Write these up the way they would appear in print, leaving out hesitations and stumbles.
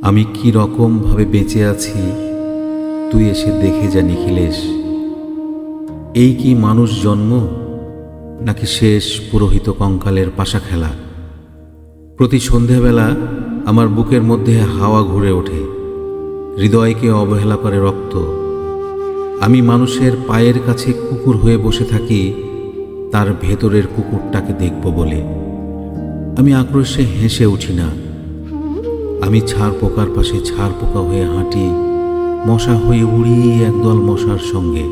আমি কি রকম ভাবে বেঁচে আছি তুই এসে দেখে যা নিখিলেশ। এই কি মানুষ জন্ম, নাকি শেষ পুরোহিত কঙ্কালের পাশা খেলা? প্রতি সন্ধেবেলা আমার বুকের মধ্যে হাওয়া ঘুরে ওঠে, হৃদয়কে অবহেলা করে রক্ত। আমি মানুষের পায়ের কাছে কুকুর হয়ে বসে থাকি তার ভেতরের কুকুরটাকে দেখব বলে। আমি আক্রোশে হেসে উঠি না। আমি ছাড় পোকার পাশে ছাড় পোকা হয়ে হাঁটি, মশা হয়ে উড়ি একদল মশার সঙ্গে।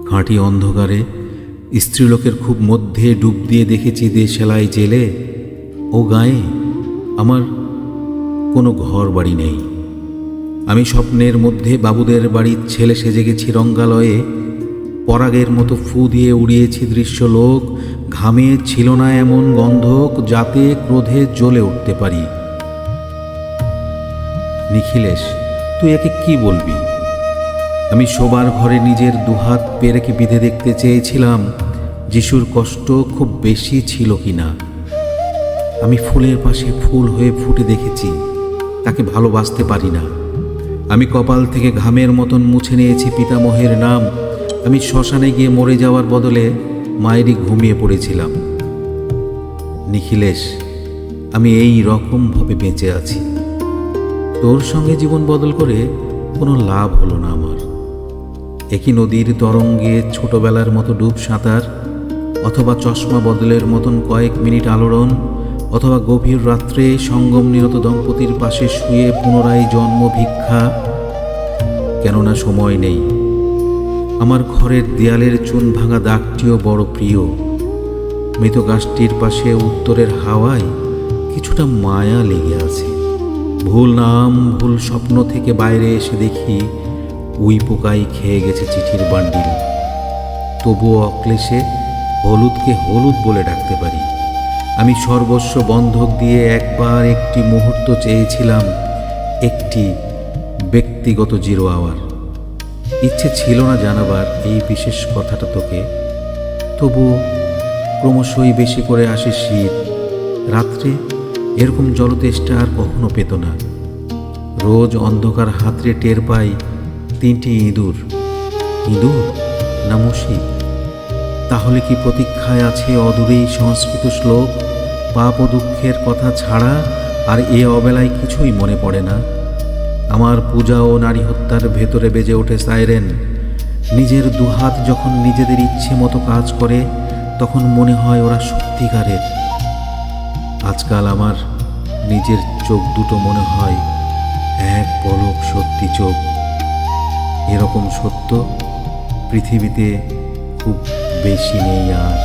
খাঁটি অন্ধকারে স্ত্রীলোকের খুব মধ্যে ডুব দিয়ে দেখেছি দেশালাই জেলে ও গায়ে আমার কোনো ঘর বাড়ি নেই। আমি স্বপ্নের মধ্যে বাবুদের বাড়ির ছেলে সেজে গেছি রঙ্গালয়ে, পরাগের মতো ফু দিয়ে উড়িয়েছি দৃশ্যলোক। ঘামে ছিল না এমন গন্ধক যাতে ক্রোধে জ্বলে উঠতে পারি। নিখিলেশ, তুই একে কি বলবি? আমি শোবার ঘরে নিজের দুহাত পেরেকে বিঁধে দেখতে চেয়েছিলাম যিশুর কষ্ট খুব বেশি ছিল কিনা। আমি ফুলের পাশে ফুল হয়ে ফুটে দেখেছি, তাকে ভালোবাসতে পারি না। আমি কপাল থেকে ঘামের মতন মুছে নিয়েছি পিতামহের নাম। আমি শ্মশানে গিয়ে মরে যাওয়ার বদলে মায়েরই ঘুমিয়ে পড়েছিলাম। নিখিলেশ, আমি এই রকমভাবে বেঁচে আছি। তোর সঙ্গে জীবন বদল করে কোনো লাভ হলো না আমার। একই নদীর তরঙ্গে ছোটবেলার মতো ডুব সাঁতার, অথবা চশমা বদলের মতন কয়েক মিনিট আলোড়ন, অথবা গভীর রাত্রে সঙ্গম নিরত দম্পতির পাশে শুয়ে পুনরায় জন্ম ভিক্ষা। কেননা সময় নেই। আমার ঘরের দেয়ালের চুন ভাঙা দাগটিও বড় প্রিয়। মৃত গাছটির পাশে উত্তরের হাওয়ায় কিছুটা মায়া লেগে আছে। ভুল নাম ভুল স্বপ্ন থেকে বাইরে এসে দেখি উই পোকাই খেয়ে গেছে চিঠির বান্ডিল। তবুও অক্লেশে হলুদকে হলুদ বলে ডাকতে পারি। আমি সর্বস্ব বন্ধক দিয়ে একবার একটি মুহূর্ত চেয়েছিলাম, একটি ব্যক্তিগত 0 আওয়ার। ইচ্ছে ছিল না জানাবার এই বিশেষ কথাটা তোকে। তবুও ক্রমশই বেশি করে আসে শীত। রাত্রে এরকম জলতেষ্টা আর কখনো পেত না। রোজ অন্ধকার হাতড়ে টের পাই 3টি ইঁদুর। ইঁদুর না মুশি? তাহলে কি প্রতীক্ষায় আছে অদূরেই সংস্কৃত শ্লোক? পাপ ও দুঃখের কথা ছাড়া আর এ অবেলায় কিছুই মনে পড়ে না। আমার পূজা ও নারী হত্যার ভেতরে বেজে ওঠে সাইরেন। নিজের দুহাত যখন নিজেদের ইচ্ছে মতো কাজ করে তখন মনে হয় ওরা সত্যিকারের। আজকাল আমার নিজের চোখ দুটো মনে হয় এক পলক সত্যি চোখ। এরকম সত্য পৃথিবীতে খুব বেশি নেই আর।